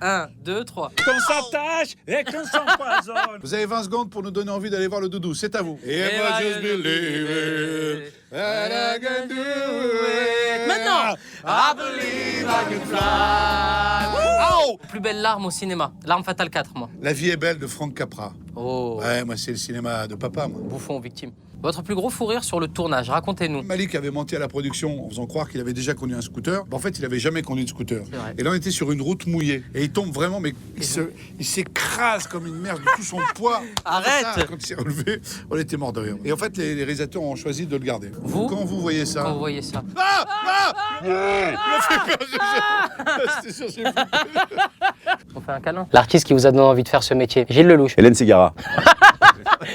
1, 2, 3. Qu'on s'attache et qu'on s'empoisonne. Vous avez 20 secondes pour nous donner envie d'aller voir le doudou, c'est à vous. If I just believe it, and I can do it. Maintenant, I believe I can fly. Oh, plus belle larme au cinéma. L'arme fatale 4, moi. La vie est belle de Frank Capra. Oh, Ouais, moi c'est le cinéma de papa, moi. bouffon victime. Votre plus gros fou rire sur le tournage, racontez-nous. Malik avait menti à la production en faisant croire qu'il avait déjà conduit un scooter. En fait, il avait jamais conduit de scooter. C'est vrai. Et là, on était sur une route mouillée. Et il tombe vraiment, mais il s'écrase comme une merde de tout son poids. Arrête. Ça, quand il s'est relevé, on était mort de rire. Et en fait, les réalisateurs ont choisi de le garder. Vous Quand vous voyez ça... Quand vous voyez ça. C'était sûr, j'ai fait peur. On fait un câlin. L'artiste qui vous a donné envie de faire ce métier, Gilles Lelouch. Hélène Ségara.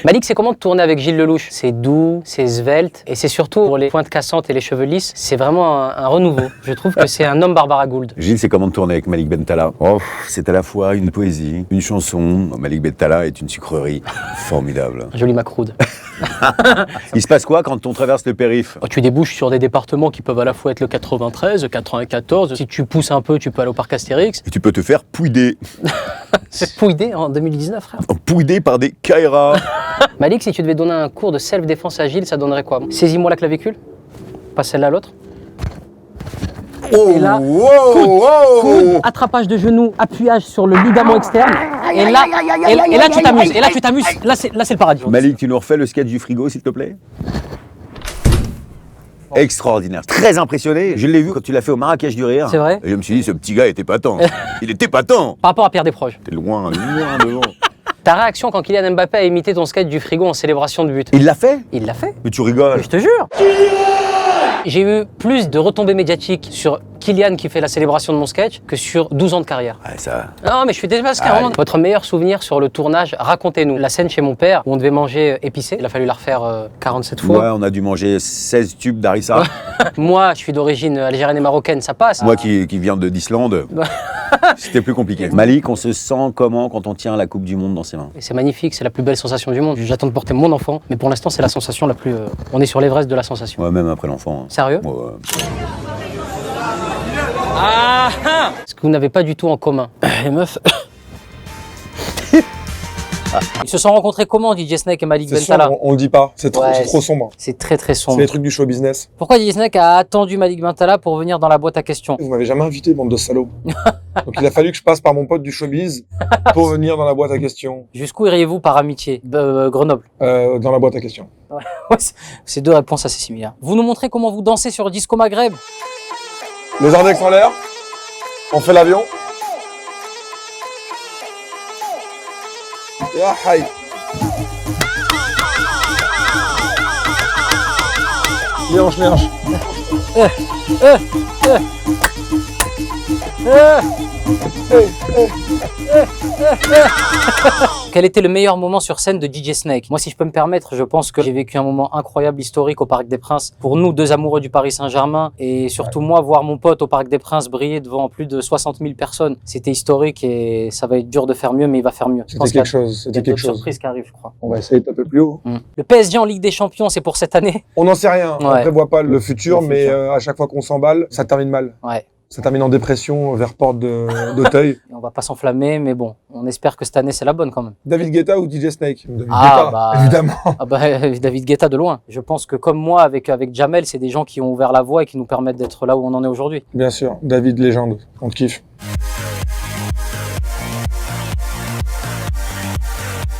Malik, c'est comment de tourner avec Gilles Lelouch? C'est doux, c'est svelte, et c'est surtout pour les pointes cassantes et les cheveux lisses, c'est vraiment un renouveau. Je trouve que c'est un homme Barbara Gould. Gilles, c'est comment de tourner avec Malik Bentala? Oh, c'est à la fois une poésie, une chanson. Malik Bentala est une sucrerie formidable. Joli macroude. Il se passe quoi quand on traverse le périph'? Tu débouches sur des départements qui peuvent à la fois être le 93, le 94. Si tu pousses un peu, tu peux aller au parc Astérix. Et tu peux te faire pouider. C'est pouidé en 2019, frère. Pouider par des Kaira. Malik, si tu devais donner un cours de self-défense à Gilles, ça donnerait quoi? Saisis-moi la clavicule. Pas celle-là, l'autre. Oh, Et là, coude, attrapage de genou, appuyage sur le ligament externe. Et là, tu t'amuses. Et là, tu t'amuses. Là, c'est le paradis. Malik, tu nous refais le sketch du frigo, s'il te plaît? Extraordinaire, très impressionné. Je l'ai vu quand tu l'as fait au Marrakech du Rire. C'est vrai? Et je me suis dit, ce petit gars était épatant. Il était épatant. Par rapport à Pierre Desproges. T'es loin devant. Ta réaction quand Kylian Mbappé a imité ton sketch du frigo en célébration de but? Il l'a fait? Il l'a fait. Mais tu rigoles. Je te jure. J'ai eu plus de retombées médiatiques sur Kylian qui fait la célébration de mon sketch que sur 12 ans de carrière. Ouais, ça... Non, mais je suis démasqué. Votre meilleur souvenir sur le tournage, racontez-nous. La scène chez mon père où on devait manger épicé. Il a fallu la refaire 47 fois. Ouais, on a dû manger 16 tubes d'harissa. Moi, je suis d'origine algérienne et marocaine, ça passe. Moi qui viens d'Islande, c'était plus compliqué. Malik, on se sent comment quand on tient la Coupe du Monde dans ses mains? Et c'est magnifique, c'est la plus belle sensation du monde. J'attends de porter mon enfant, mais pour l'instant, c'est la sensation la plus... On est sur l'Everest de la sensation. Ouais, même après l'enfant. Sérieux? Ouais. Ce que vous n'avez pas du tout en commun. Les meufs... Ils se sont rencontrés comment, DJ Snake et Malik C'est Bentala? sombre, on le dit pas, c'est trop, Ouais, c'est trop sombre. C'est très très C'est sombre. les trucs du show business. Pourquoi DJ Snake a attendu Malik Bentala pour venir dans la boîte à questions? Vous m'avez jamais invité, bande de salauds. Donc il a fallu que je passe par mon pote du showbiz pour venir dans la boîte à questions. Jusqu'où iriez-vous par amitié? Grenoble. Dans la boîte à questions. Ouais, c'est deux réponses assez similaires. Vous nous montrez comment vous dansez sur Disco Maghreb? Les index en l'air. On fait l'avion. Ya hay. Les hanches. Quel était le meilleur moment sur scène de DJ Snake? Moi, si je peux me permettre, je pense que j'ai vécu un moment incroyable, historique au Parc des Princes. Pour nous, deux amoureux du Paris Saint-Germain, et surtout moi, voir mon pote au Parc des Princes briller devant plus de 60 000 personnes, c'était historique et ça va être dur de faire mieux, mais il va faire mieux. Je pense C'était quelque qu'il y a- chose. il y a C'était quelque d'autres chose. surprises qui arrivent, je crois. On va essayer de taper plus haut. Le PSG en Ligue des Champions, c'est pour cette année? On n'en sait rien. On Ouais. prévoit pas le futur, Le mais futur. à chaque fois qu'on s'emballe, ça termine mal. Ouais. Ça termine en dépression vers porte d'Auteuil. Et on va pas s'enflammer, mais bon, on espère que cette année, c'est la bonne quand même. David Guetta ou DJ Snake? David Ah, Guetta, bah. évidemment. Ah bah, David Guetta de loin. Je pense que comme moi, avec Jamel, c'est des gens qui ont ouvert la voie et qui nous permettent d'être là où on en est aujourd'hui. Bien sûr, David légende. On te kiffe.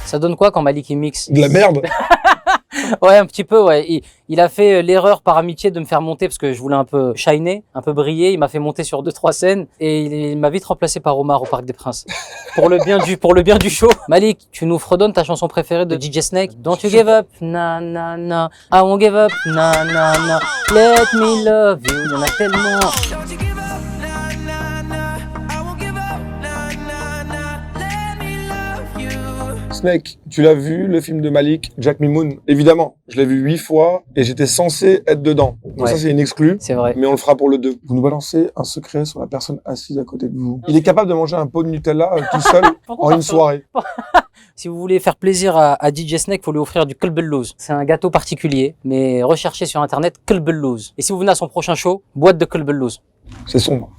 Ça donne quoi quand Malik il mixe? De la merde. Ouais, un petit peu, ouais. Il a fait l'erreur par amitié de me faire monter parce que je voulais un peu shiner, un peu briller. Il m'a fait monter sur 2-3 scènes et il m'a vite remplacé par Omar au Parc des Princes. Pour le bien du show. Malik, tu nous fredonnes ta chanson préférée de DJ Snake? Don't you give up, na na na. I won't give up, na na na. Let me love you. Il y en a tellement. Don't you give up, nah, nah, nah. I won't give up, nah, nah, nah. Let me love you. Snake, tu l'as vu, le film de Malik, Jack Mimoun? Évidemment, je l'ai vu 8 fois et j'étais censé être dedans. Donc Ouais. ça, c'est une exclue. C'est vrai. Mais on le fera pour le 2. Vous nous balancez un secret sur la personne assise à côté de vous. Il est capable de manger un pot de Nutella tout seul Pourquoi en pas une ça soirée. Si vous voulez faire plaisir à DJ Snake, faut lui offrir du Kulbellouz. C'est un gâteau particulier, mais recherchez sur internet Kulbellouz. Et si vous venez à son prochain show, boîte de Kulbellouz. C'est sombre.